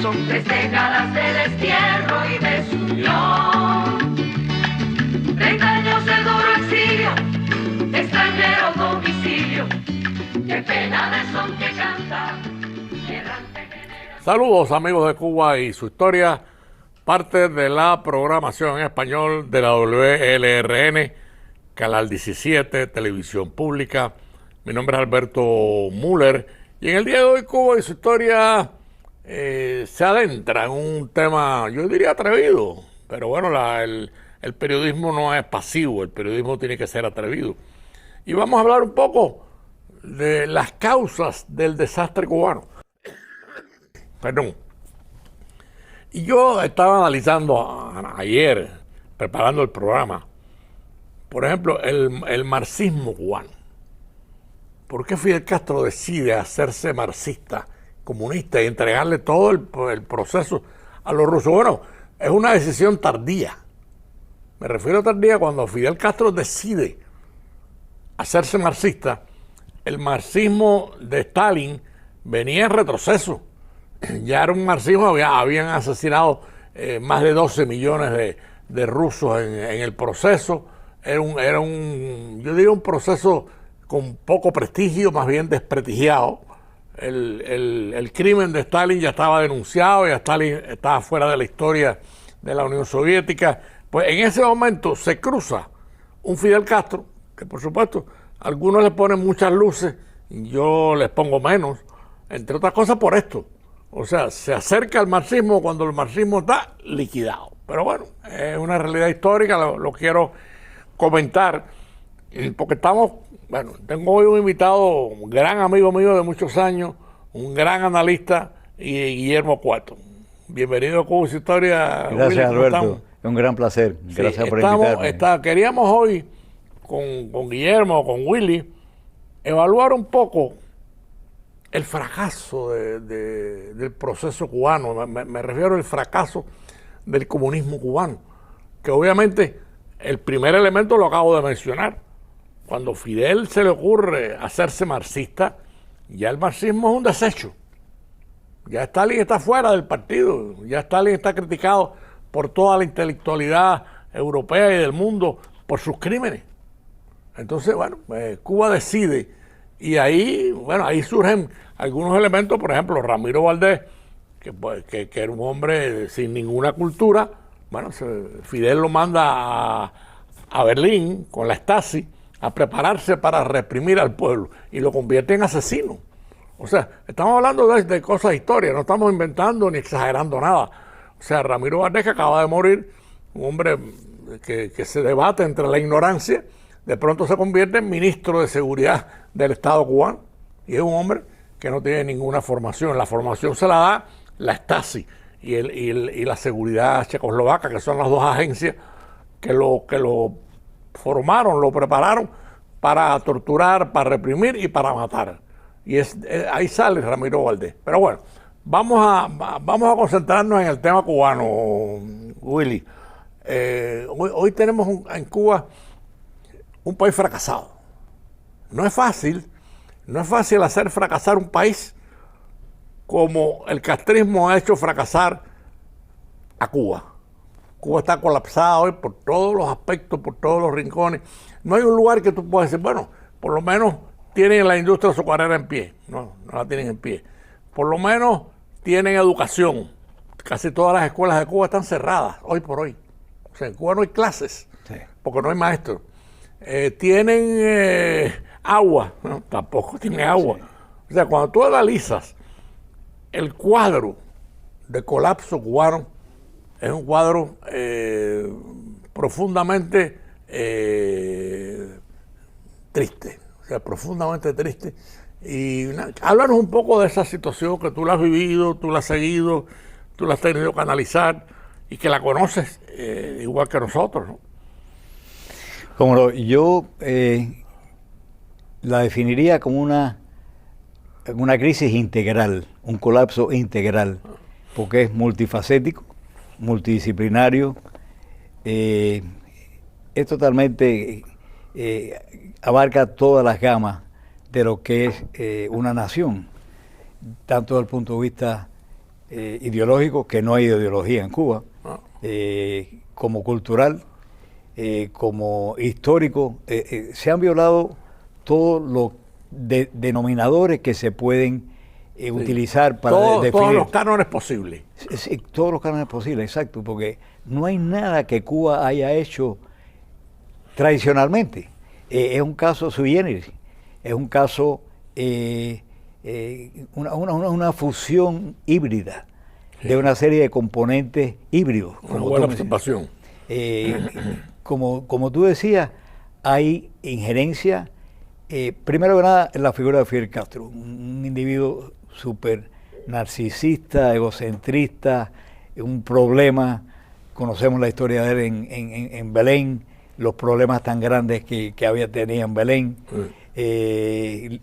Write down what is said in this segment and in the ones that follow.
son 3 décadas de destierro y desunión. 30 años de duro exilio, extranjero domicilio. Qué pena de son que canta. Saludos amigos de Cuba y su historia, parte de la programación en español de la WLRN, Canal 17, Televisión Pública. Mi nombre es Alberto Müller y en el día de hoy Cuba y su historia se adentra en un tema, yo diría atrevido, pero bueno, el periodismo no es pasivo, el periodismo tiene que ser atrevido. Y vamos a hablar un poco de las causas del desastre cubano. Perdón. Y yo estaba analizando ayer, preparando el programa, por ejemplo, el marxismo cubano. ¿Por qué Fidel Castro decide hacerse marxista, comunista y entregarle todo el proceso a los rusos? Bueno, es una decisión tardía. Me refiero a tardía cuando Fidel Castro decide hacerse marxista. El marxismo de Stalin venía en retroceso. Ya era un marxismo, habían asesinado más de 12 millones de rusos en el proceso. Era un, yo diría, un proceso con poco prestigio, más bien desprestigiado. El crimen de Stalin ya estaba denunciado, ya Stalin estaba fuera de la historia de la Unión Soviética. Pues en ese momento se cruza un Fidel Castro, que por supuesto algunos le ponen muchas luces, yo les pongo menos, entre otras cosas por esto. O sea, se acerca al marxismo cuando el marxismo está liquidado. Pero bueno, es una realidad histórica, lo quiero comentar, porque tengo hoy un invitado, un gran amigo mío de muchos años, un gran analista, Guillermo Cuarto. Bienvenido a Cuba y su historia. Gracias, Willy, Alberto, es un gran placer. Gracias por invitarme. Queríamos hoy, con Guillermo, con Willy, evaluar un poco el fracaso del proceso cubano. Me refiero al fracaso del comunismo cubano, que obviamente el primer elemento lo acabo de mencionar. Cuando Fidel se le ocurre hacerse marxista, ya el marxismo es un desecho. Ya Stalin está fuera del partido, ya Stalin está criticado por toda la intelectualidad europea y del mundo por sus crímenes. Entonces, Cuba decide, y ahí surgen algunos elementos. Por ejemplo, Ramiro Valdés, que era un hombre sin ninguna cultura. Fidel lo manda a Berlín con la Stasi a prepararse para reprimir al pueblo y lo convierte en asesino. O sea, estamos hablando de cosas históricas, no estamos inventando ni exagerando nada. O sea, Ramiro Valdés, que acaba de morir, un hombre que se debate entre la ignorancia, de pronto se convierte en ministro de Seguridad del Estado cubano y es un hombre que no tiene ninguna formación. La formación se la da la Stasi y la seguridad checoslovaca, que son las dos agencias que lo formaron, lo prepararon para torturar, para reprimir y para matar. Y ahí sale Ramiro Valdés. Pero bueno, vamos a concentrarnos en el tema cubano, Willy. Hoy tenemos en Cuba un país fracasado. No es fácil hacer fracasar un país como el castrismo ha hecho fracasar a Cuba. Cuba está colapsada hoy por todos los aspectos, por todos los rincones. No hay un lugar que tú puedas decir, bueno, por lo menos tienen la industria azucarera en pie. No la tienen en pie. Por lo menos tienen educación. Casi todas las escuelas de Cuba están cerradas hoy por hoy. O sea, en Cuba no hay clases, sí, porque no hay maestros. Tienen agua, no, tampoco tienen agua. Sí. O sea, cuando tú analizas el cuadro de colapso cubano, es un cuadro profundamente triste, o sea, profundamente triste. Y háblanos un poco de esa situación, que tú la has vivido, tú la has seguido, tú la has tenido que analizar y que la conoces igual que nosotros, ¿no? Como no, yo la definiría como una crisis integral, un colapso integral, porque es multifacético, multidisciplinario, es totalmente, abarca todas las gamas de lo que es una nación, tanto desde el punto de vista ideológico, que no hay ideología en Cuba, como cultural, como histórico. Se han violado todos los denominadores que se pueden utilizar para definir. Todos los cánones posibles. Sí, todos los cánones posibles, exacto, porque no hay nada que Cuba haya hecho tradicionalmente. Es un caso sui generis, es un caso, una fusión híbrida de una serie de componentes híbridos. Una buena observación. Como tú decías, hay injerencia, primero que nada, en la figura de Fidel Castro, un individuo súper narcisista, egocentrista, un problema. Conocemos la historia de él en Belén, los problemas tan grandes que tenía en Belén,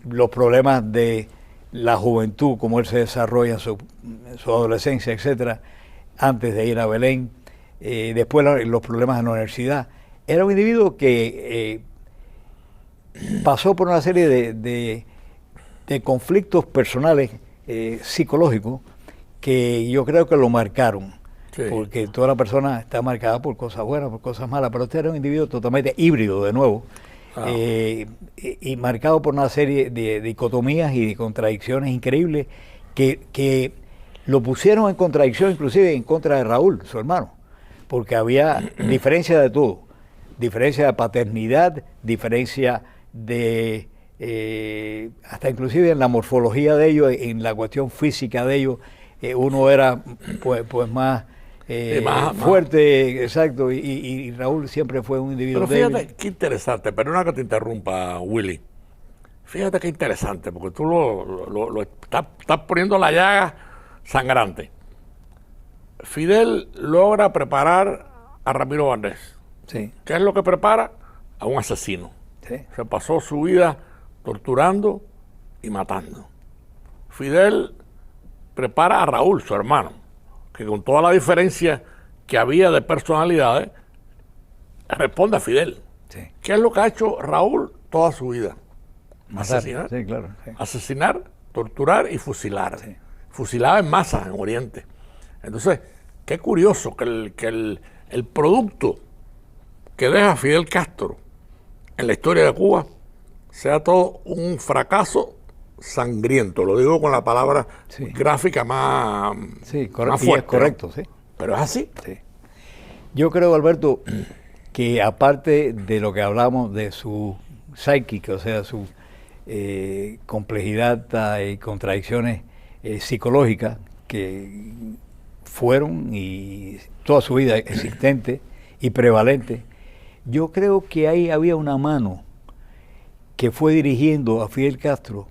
los problemas de la juventud, cómo él se desarrolla en su adolescencia, etcétera, antes de ir a Belén, después los problemas en la universidad. Era un individuo que pasó por una serie de conflictos personales, psicológicos, que yo creo que lo marcaron. Sí. Porque toda la persona está marcada por cosas buenas, por cosas malas, pero este era un individuo totalmente híbrido, de nuevo, y marcado por una serie de dicotomías y de contradicciones increíbles que lo pusieron en contradicción, inclusive en contra de Raúl, su hermano, porque había diferencia de todo, diferencia de paternidad, diferencia de hasta inclusive en la morfología de ellos, en la cuestión física de ellos. Uno era pues más fuerte, exacto, y Raúl siempre fue un individuo débil. Pero fíjate débil. Qué interesante, perdona que te interrumpa, Willy. Fíjate qué interesante, porque tú lo estás poniendo la llaga sangrante. Fidel logra preparar a Ramiro Valdés. Sí. ¿Qué es lo que prepara? A un asesino. Sí. Se pasó su vida torturando y matando. Fidel prepara a Raúl, su hermano, que con toda la diferencia que había de personalidades, responde a Fidel. Sí. ¿Qué es lo que ha hecho Raúl toda su vida? Matar. Asesinar. Sí, claro, sí. Asesinar, torturar y fusilar. Sí. Fusilaba en masa en Oriente. Entonces, qué curioso que el producto que deja Fidel Castro en la historia de Cuba sea todo un fracaso sangriento, lo digo con la palabra gráfica más, más fuerte. Es correcto, ¿no? Sí. Pero es así. Sí. Yo creo, Alberto, que aparte de lo que hablamos de su psíquica, o sea, su complejidad y contradicciones psicológicas que fueron y toda su vida existentes y prevalentes, yo creo que ahí había una mano que fue dirigiendo a Fidel Castro.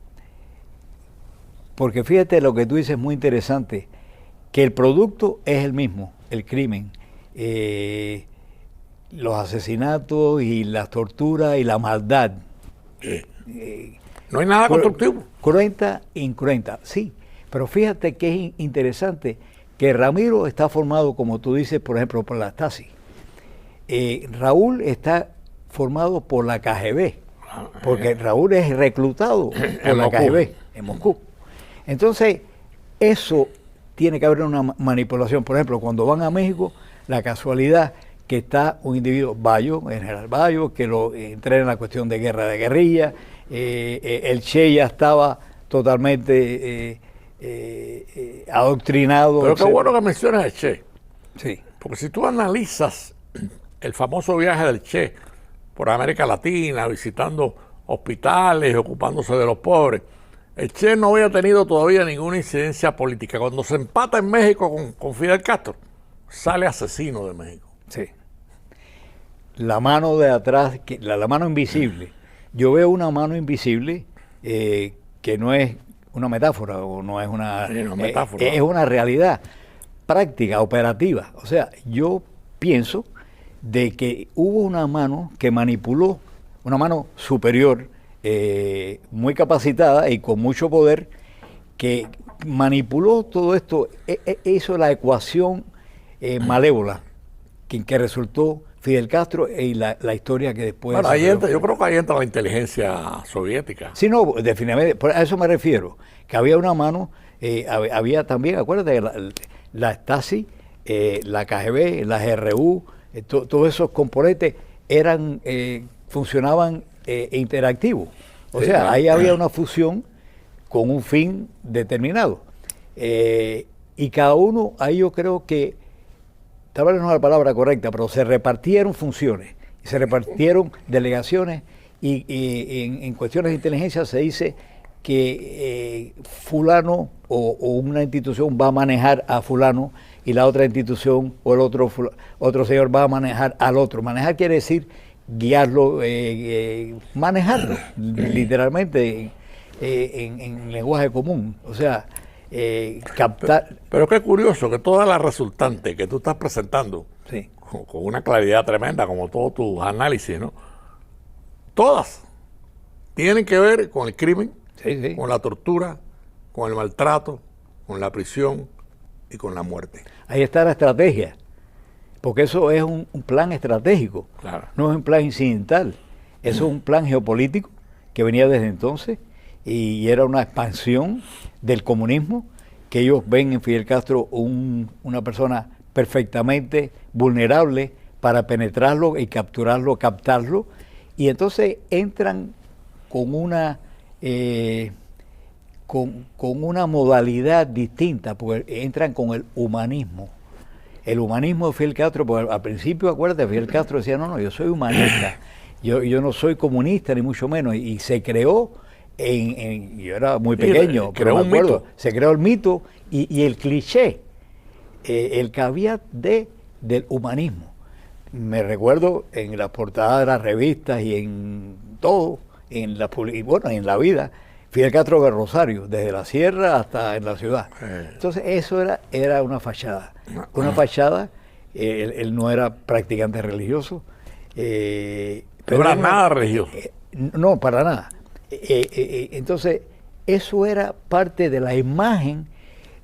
Porque fíjate, lo que tú dices es muy interesante, que el producto es el mismo, el crimen, los asesinatos y las torturas y la maldad. No hay nada constructivo. Cruenta e incruenta, sí, pero fíjate que es interesante que Ramiro está formado, como tú dices, por ejemplo, por la Stasi. Raúl está formado por la KGB, porque Raúl es reclutado por la KGB en Moscú. Entonces, eso tiene que haber una manipulación. Por ejemplo, cuando van a México, la casualidad que está un individuo, Bayo, el general Bayo, que lo entrena en la cuestión de guerra de guerrilla. El Che ya estaba totalmente adoctrinado. Pero qué bueno que mencionas el Che. Sí. Porque si tú analizas el famoso viaje del Che por América Latina, visitando hospitales, ocupándose de los pobres, el Che no había tenido todavía ninguna incidencia política. Cuando se empata en México con Fidel Castro, sale asesino de México. Sí. La mano de atrás, la mano invisible. Yo veo una mano invisible que no es una metáfora o no es una metáfora. Es una realidad práctica, operativa. O sea, yo pienso de que hubo una mano que manipuló, una mano superior, muy capacitada y con mucho poder, que manipuló todo esto, hizo la ecuación malévola que resultó Fidel Castro y la historia que después... Bueno, yo creo que ahí entra la inteligencia soviética. Sí, no, definitivamente, a eso me refiero, que había una mano Había también, acuérdate, la Stasi, la KGB, la GRU, todos esos componentes funcionaban interactivos. O sea, claro. ahí había una fusión con un fin determinado. Y cada uno, ahí yo creo que, tal vez no es la palabra correcta, pero se repartieron funciones, se repartieron delegaciones, y en cuestiones de inteligencia se dice que fulano o una institución va a manejar a fulano y la otra institución o el otro señor va a manejar al otro. Manejar quiere decir guiarlo, manejarlo, literalmente en lenguaje común. O sea, captar. Pero qué curioso que todas las resultantes que tú estás presentando, Sí. con una claridad tremenda, como todos tus análisis, ¿no? Todas tienen que ver con el crimen, Sí. con la tortura, con el maltrato, con la prisión y con la muerte. Ahí está la estrategia, porque eso es un plan estratégico, Claro. no es un plan incidental, eso es un plan geopolítico que venía desde entonces y era una expansión del comunismo, que ellos ven en Fidel Castro una persona perfectamente vulnerable para penetrarlo y captarlo, y entonces entran con una con una modalidad distinta, porque entran con el humanismo. El humanismo de Fidel Castro, porque al principio, acuérdate, Fidel Castro decía, no, yo soy humanista, yo no soy comunista, ni mucho menos, y se creó, yo era muy pequeño, pero me acuerdo, se creó el mito y el cliché, el caveat del humanismo. Me recuerdo en las portadas de las revistas y en todo, en la vida, Fidel Castro de Rosario, desde la sierra hasta en la ciudad. Entonces eso era una fachada. Una fachada, él no era practicante religioso. Pero era nada religioso. No, para nada. Entonces, eso era parte de la imagen.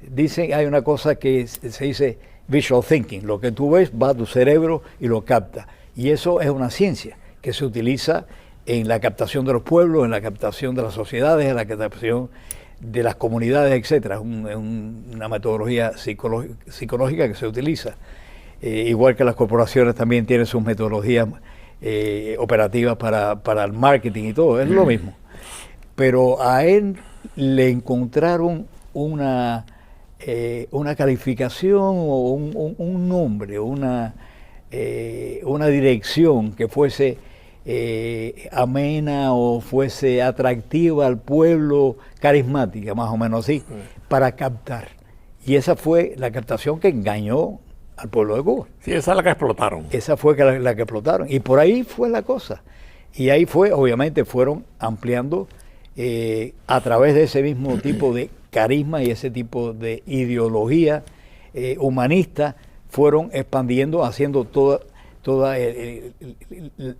Dicen, hay una cosa que se dice visual thinking, lo que tú ves va a tu cerebro y lo capta. Y eso es una ciencia que se utiliza en la captación de los pueblos, en la captación de las sociedades, en la captación de las comunidades, etcétera. Es una metodología psicológica que se utiliza. Igual que las corporaciones también tienen sus metodologías operativas para el marketing y todo, es lo mismo. Pero a él le encontraron una calificación o un nombre, una dirección que fuese amena o fuese atractiva al pueblo, carismática, más o menos así, para captar. Y esa fue la captación que engañó al pueblo de Cuba. Sí, esa es la que explotaron. Esa fue la que explotaron. Y por ahí fue la cosa. Y ahí obviamente fueron ampliando a través de ese mismo tipo de carisma y ese tipo de ideología humanista, fueron expandiendo, haciendo todas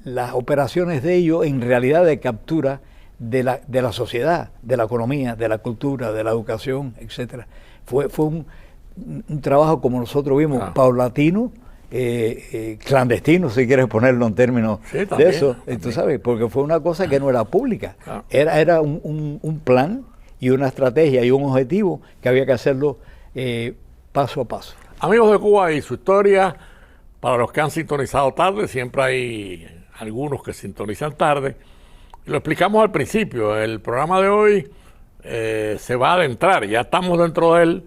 las operaciones de ellos en realidad de captura de la sociedad, de la economía, de la cultura, de la educación, etcétera. Fue un trabajo, como nosotros vimos, paulatino, clandestino, si quieres ponerlo en términos de eso, tú sabes, porque fue una cosa que no era pública, era un plan y una estrategia y un objetivo que había que hacerlo paso a paso. Amigos de Cuba y su historia, para los que han sintonizado tarde, siempre hay algunos que sintonizan tarde. Lo explicamos al principio, el programa de hoy se va a adentrar, ya estamos dentro de él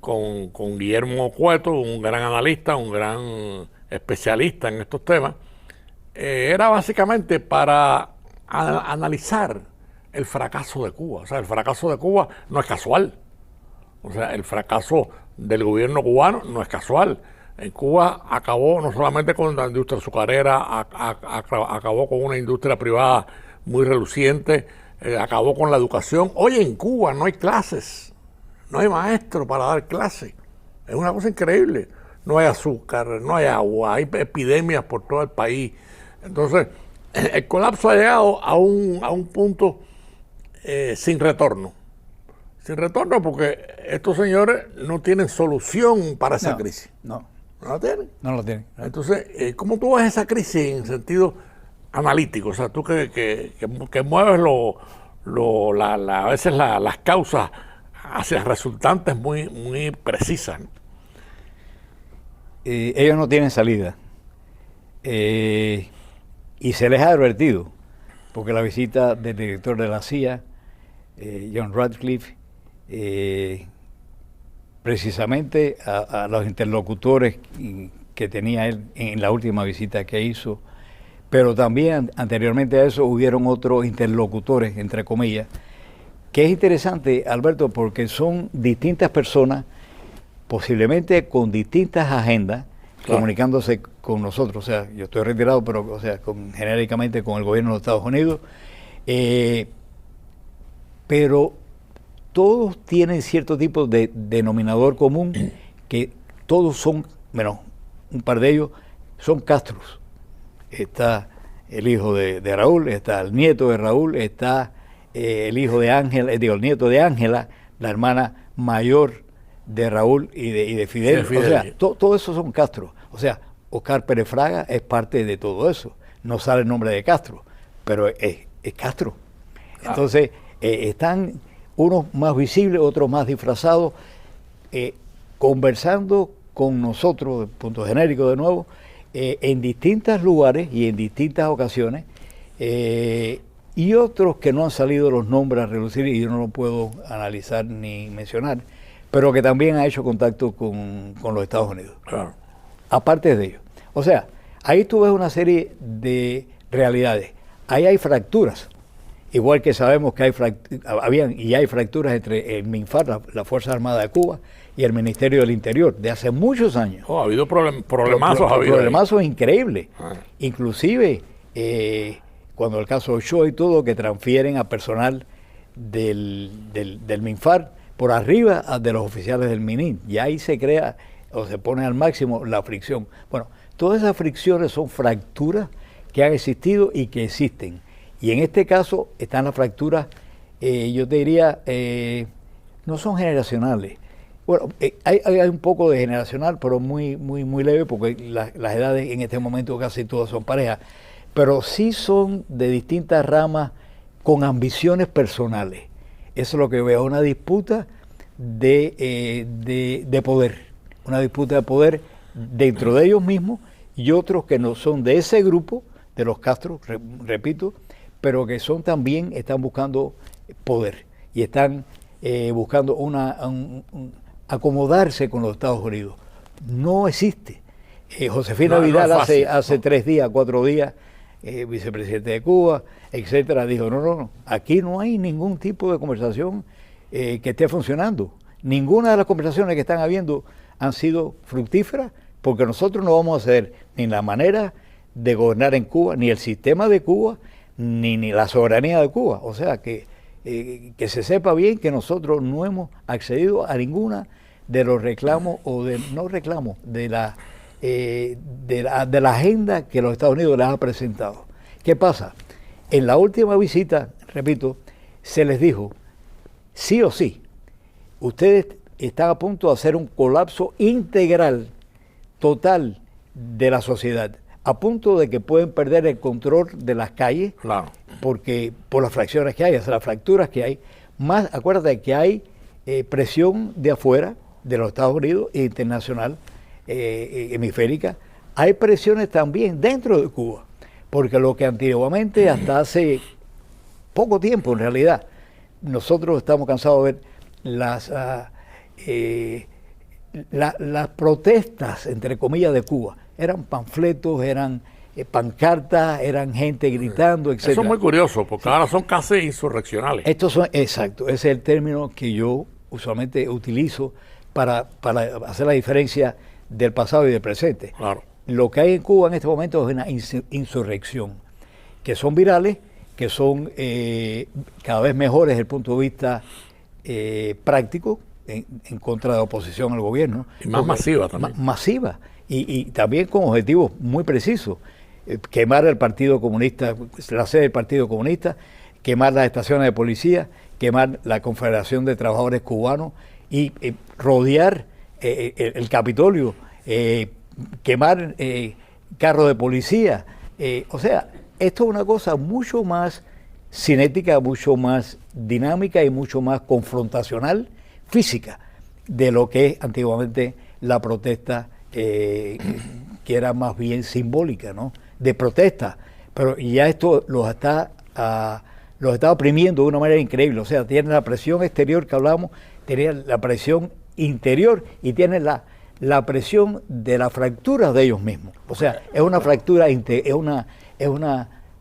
con Guillermo Cueto, un gran analista, un gran especialista en estos temas. Era básicamente para analizar el fracaso de Cuba. O sea, el fracaso de Cuba no es casual. O sea, el fracaso del gobierno cubano no es casual. En Cuba acabó no solamente con la industria azucarera, acabó con una industria privada muy reluciente, acabó con la educación. Hoy en Cuba no hay clases, no hay maestros para dar clases. Es una cosa increíble. No hay azúcar, no hay agua, hay epidemias por todo el país. Entonces, el colapso ha llegado a un punto sin retorno. Sin retorno porque estos señores no tienen solución para esa crisis. No la tienen. No lo tienen. Entonces, ¿cómo tú ves esa crisis en sentido analítico? O sea, tú que mueves a veces las causas hacia resultantes muy, muy precisas, ¿no? Ellos no tienen salida. Y se les ha advertido, porque la visita del director de la CIA, John Ratcliffe, precisamente a los interlocutores que tenía él en la última visita que hizo, pero también anteriormente a eso hubieron otros interlocutores, entre comillas, que es interesante, Alberto, porque son distintas personas, posiblemente con distintas agendas, claro, comunicándose con nosotros. O sea, yo estoy retirado, pero o sea, genéricamente con el gobierno de los Estados Unidos, pero todos tienen cierto tipo de denominador común, que todos son, bueno, un par de ellos son Castros. Está el hijo de Raúl, está el nieto de Raúl, está el hijo de Ángela, el nieto de Ángela, la hermana mayor de Raúl y de Fidel. O sea, todo eso son Castro. O sea, Oscar Pérez Fraga es parte de todo eso. No sale el nombre de Castro, pero es Castro. Entonces, están unos más visibles, otros más disfrazados, conversando con nosotros, de punto genérico de nuevo, en distintos lugares y en distintas ocasiones, y otros que no han salido los nombres a relucir y yo no lo puedo analizar ni mencionar, pero que también ha hecho contacto con los Estados Unidos. Claro. Aparte de ello. O sea, ahí tú ves una serie de realidades. Ahí hay fracturas. Igual que sabemos que habían y hay fracturas entre el MINFAR, la Fuerza Armada de Cuba, y el Ministerio del Interior, de hace muchos años. Ha habido problemazos. Problemazos increíbles. Inclusive, cuando el caso Ochoa y todo, que transfieren a personal del MINFAR por arriba de los oficiales del MININ. Y ahí se crea o se pone al máximo la fricción. Bueno, todas esas fricciones son fracturas que han existido y que existen. Y en este caso están las fracturas, yo te diría, no son generacionales. Bueno, hay un poco de generacional, pero muy leve, porque las edades en este momento casi todas son parejas. Pero sí son de distintas ramas con ambiciones personales. Eso es lo que veo, una disputa de poder. Una disputa de poder dentro de ellos mismos y otros que no son de ese grupo, de los Castro, repito, pero que están buscando poder y están buscando acomodarse con los Estados Unidos. No existe. Josefina Vidal hace 3 días, 4 días, vicepresidente de Cuba, etcétera, dijo, no, aquí no hay ningún tipo de conversación que esté funcionando. Ninguna de las conversaciones que están habiendo han sido fructíferas, porque nosotros no vamos a ceder ni la manera de gobernar en Cuba, ni el sistema de Cuba, ni la soberanía de Cuba. O sea, que se sepa bien que nosotros no hemos accedido a ninguna de los reclamos, o no reclamos, de la agenda que los Estados Unidos les ha presentado. ¿Qué pasa? En la última visita, repito, se les dijo, sí o sí, ustedes están a punto de hacer un colapso integral, total, de la sociedad, a punto de que pueden perder el control de las calles, claro, porque por las fracciones que hay, o sea, las fracturas que hay. Más, acuérdate que hay presión de afuera, de los Estados Unidos e internacional, hemisférica. Hay presiones también dentro de Cuba, porque lo que antiguamente, hasta hace poco tiempo en realidad, nosotros estamos cansados de ver las protestas, entre comillas, de Cuba. Eran panfletos, eran pancartas, eran gente gritando, etc. Eso es muy curioso, porque ahora son casi insurreccionales. Estos son, exacto, ese es el término que yo usualmente utilizo para hacer la diferencia del pasado y del presente. Claro. Lo que hay en Cuba en este momento es una insurrección, que son virales, que son cada vez mejores desde el punto de vista práctico, en contra de la oposición al gobierno. Y más masiva también. Masiva. Y también con objetivos muy precisos. Quemar el Partido Comunista, la sede del Partido Comunista, quemar las estaciones de policía, quemar la Confederación de Trabajadores Cubanos y rodear el Capitolio, quemar carros de policía. O sea, esto es una cosa mucho más cinética, mucho más dinámica y mucho más confrontacional física de lo que es antiguamente la protesta, que era más bien simbólica, ¿no? De protesta, pero ya esto los está oprimiendo de una manera increíble. O sea, tiene la presión exterior que hablamos, tiene la presión interior y tiene la presión de la fractura de ellos mismos. O sea, es una fractura, es una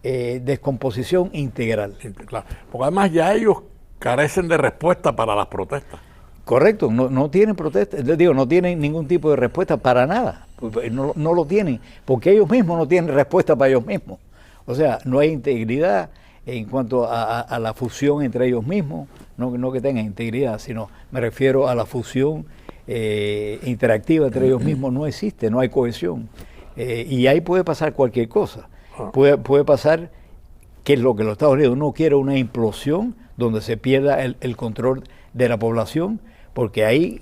descomposición integral. Claro, porque además ya ellos carecen de respuesta para las protestas. Correcto, no tienen protesta, les digo, no tienen ningún tipo de respuesta para nada, no lo tienen, porque ellos mismos no tienen respuesta para ellos mismos. O sea, no hay integridad en cuanto a la fusión entre ellos mismos, no que tengan integridad, sino me refiero a la fusión interactiva entre ellos mismos, no existe, no hay cohesión. Y ahí puede pasar cualquier cosa. Puede pasar que lo que los Estados Unidos no quiere una implosión donde se pierda el control de la población, porque ahí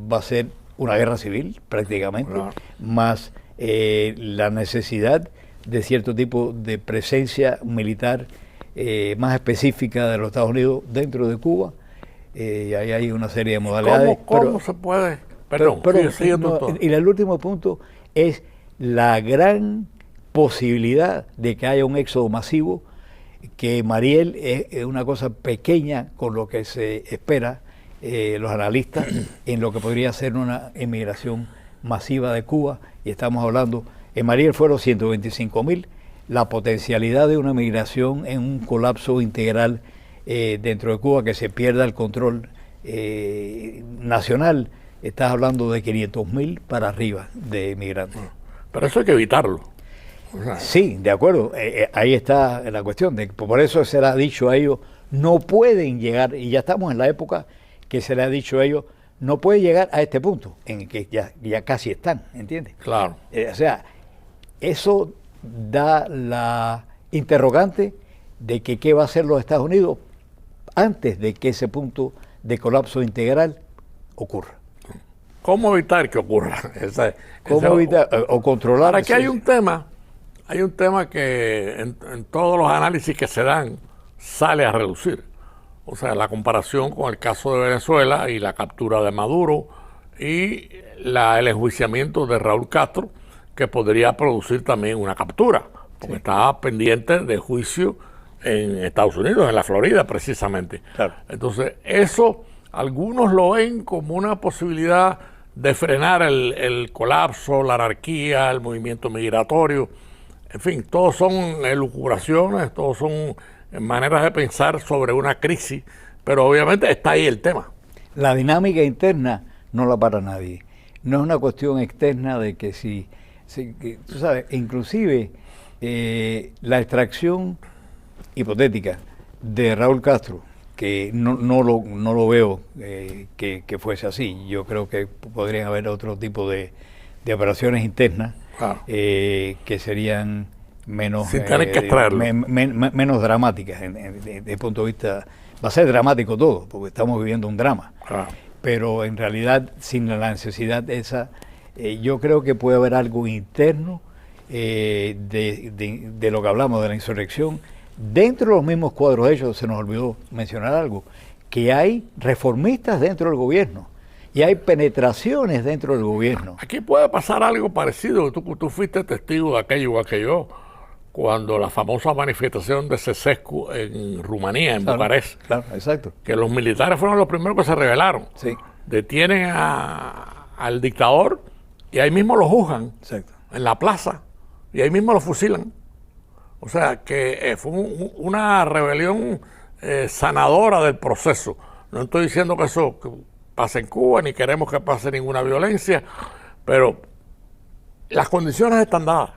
va a ser una guerra civil prácticamente, más la necesidad de cierto tipo de presencia militar más específica de los Estados Unidos dentro de Cuba. Y ahí hay una serie de modalidades. ¿Cómo se puede? Perdón, y el último punto es la gran posibilidad de que haya un éxodo masivo, que Mariel es una cosa pequeña con lo que se espera los analistas en lo que podría ser una emigración masiva de Cuba, y estamos hablando, en Mariel fueron 125.000, la potencialidad de una migración en un colapso integral dentro de Cuba, que se pierda el control nacional, estás hablando de 500.000 para arriba de migrantes. Pero eso hay que evitarlo. Sí, de acuerdo, ahí está la cuestión, por eso se le ha dicho a ellos, no pueden llegar, y ya estamos en la época que se le ha dicho a elel, no puede llegar a este punto, en que ya casi están, ¿entiendes? Claro. O sea, eso da la interrogante de que qué va a hacer los Estados Unidos antes de que ese punto de colapso integral ocurra. ¿Cómo evitar que ocurra? ¿Cómo evitar o controlar? Aquí hay un tema que en todos los análisis que se dan sale a reducir. O sea, la comparación con el caso de Venezuela y la captura de Maduro y el enjuiciamiento de Raúl Castro, que podría producir también una captura, porque estaba pendiente de juicio en Estados Unidos, en la Florida precisamente. Claro. Entonces, eso algunos lo ven como una posibilidad de frenar el colapso, la anarquía, el movimiento migratorio. En fin, todos son elucubraciones, todos son maneras de pensar sobre una crisis, pero obviamente está ahí el tema. La dinámica interna no la para nadie. No es una cuestión externa de que tú sabes, inclusive la extracción hipotética de Raúl Castro, que no lo veo que fuese así. Yo creo que podrían haber otro tipo de operaciones internas que serían menos, menos dramáticas desde el punto de vista. Va a ser dramático todo, porque estamos viviendo un drama. Pero en realidad, sin la necesidad esa, yo creo que puede haber algo interno de lo que hablamos de la insurrección. Dentro de los mismos cuadros de ellos, se nos olvidó mencionar algo, que hay reformistas dentro del gobierno y hay penetraciones dentro del gobierno. Aquí puede pasar algo parecido. Tú fuiste testigo de aquello igual que yo, cuando la famosa manifestación de Ceausescu en Rumanía, en Bucarest. Claro, exacto. Que los militares fueron los primeros que se rebelaron. Sí. Detienen al dictador y ahí mismo lo juzgan. Exacto. En la plaza, y ahí mismo lo fusilan. O sea, que fue una rebelión sanadora del proceso. No estoy diciendo que eso pase en Cuba, ni queremos que pase ninguna violencia, pero las condiciones están dadas.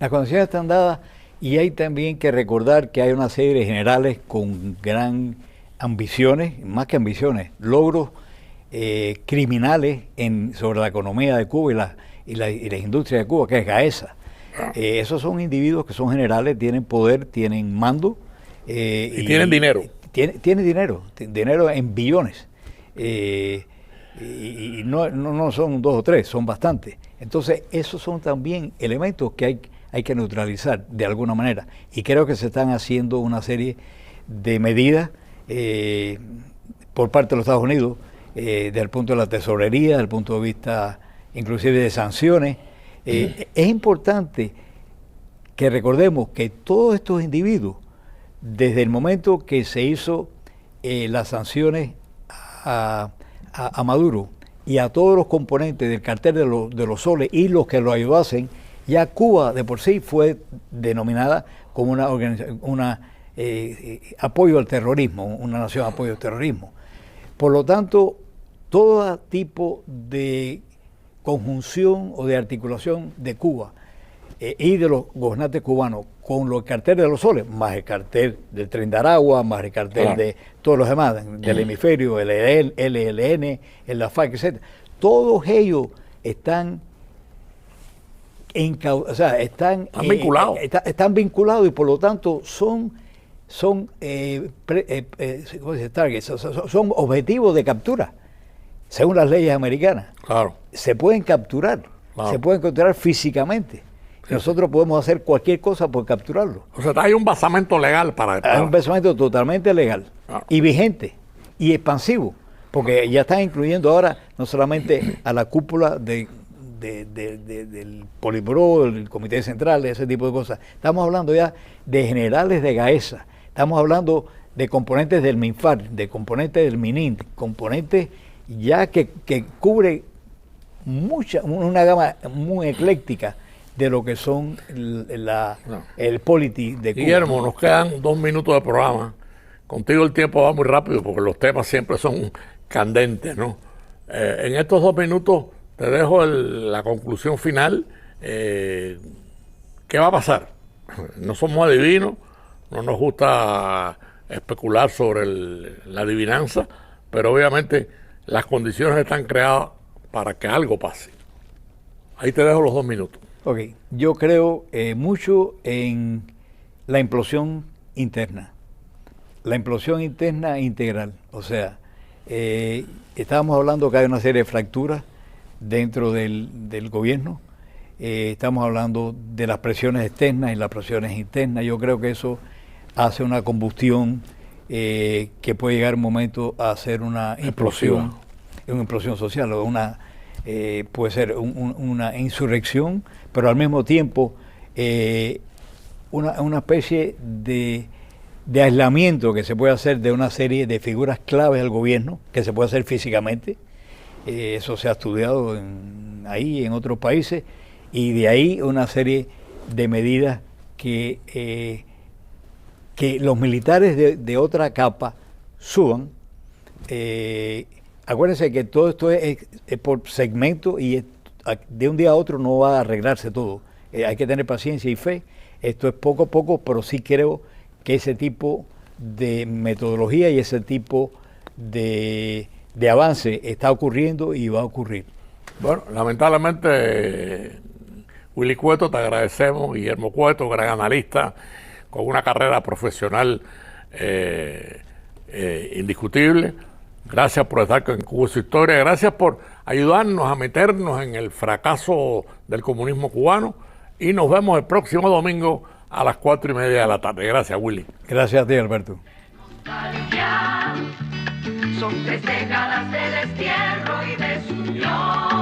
Las condiciones están dadas, y hay también que recordar que hay una serie de generales con gran ambiciones, más que ambiciones, logros criminales sobre la economía de Cuba y las industrias de Cuba, que es Gaesa. Esos son individuos que son generales, tienen poder, tienen mando. Y tienen dinero. Tienen dinero en billones. Y no son 2 o 3, son bastantes. Entonces, esos son también elementos que hay que neutralizar de alguna manera. Y creo que se están haciendo una serie de medidas por parte de los Estados Unidos desde el punto de la tesorería, desde el punto de vista inclusive de sanciones. Es importante que recordemos que todos estos individuos, desde el momento que se hizo las sanciones a Maduro y a todos los componentes del cartel de los soles y los que lo ayudasen, ya Cuba de por sí fue denominada como una organización, apoyo al terrorismo, una nación de apoyo al terrorismo. Por lo tanto, todo tipo de conjunción o de articulación de Cuba y de los gobernantes cubanos con los carteles de los soles, más el cartel del Tren de Aragua, más el cartel de todos los demás, del hemisferio, el LLN, el FARC, etc. Todos ellos están vinculados. Están vinculados y por lo tanto son objetivos de captura, según las leyes americanas. Claro. Se pueden capturar, se pueden capturar físicamente. Nosotros podemos hacer cualquier cosa por capturarlo. O sea, hay un basamento legal para... Hay un basamento totalmente legal y vigente y expansivo, porque ya están incluyendo ahora no solamente a la cúpula del Politburó, del Comité Central, ese tipo de cosas. Estamos hablando ya de generales de Gaesa, estamos hablando de componentes del MINFAR, de componentes del MININT, componentes ya que cubre una gama muy ecléctica de lo que son el polity de Cuba. Guillermo, nos quedan 2 minutos de programa. Contigo el tiempo va muy rápido porque los temas siempre son candentes, ¿no? En estos 2 minutos te dejo la conclusión final. ¿Qué va a pasar? No somos adivinos, no nos gusta especular sobre la adivinanza, pero obviamente las condiciones están creadas para que algo pase. Ahí te dejo los 2 minutos. Ok, yo creo mucho en la implosión interna. La implosión interna integral. O sea, estábamos hablando que hay una serie de fracturas dentro del gobierno. Estamos hablando de las presiones externas y las presiones internas. Yo creo que eso hace una combustión que puede llegar un momento a ser una implosión social, o puede ser una insurrección, pero al mismo tiempo una especie de aislamiento que se puede hacer de una serie de figuras claves del gobierno, que se puede hacer físicamente. Eso se ha estudiado en otros países, y de ahí una serie de medidas que los militares de otra capa suban. Acuérdense que todo esto es por segmento y de un día a otro no va a arreglarse todo. Hay que tener paciencia y fe. Esto es poco a poco, pero sí creo que ese tipo de metodología y ese tipo de avance está ocurriendo y va a ocurrir. Bueno, lamentablemente, Willy Cueto, te agradecemos. Guillermo Cueto, gran analista, con una carrera profesional indiscutible. Gracias por estar con Cuba y su historia. Gracias por ayudarnos a meternos en el fracaso del comunismo cubano. Y nos vemos el próximo domingo a las 4:30 de la tarde. Gracias, Willy. Gracias a ti, Alberto. Son 3 décadas de destierro y desunión.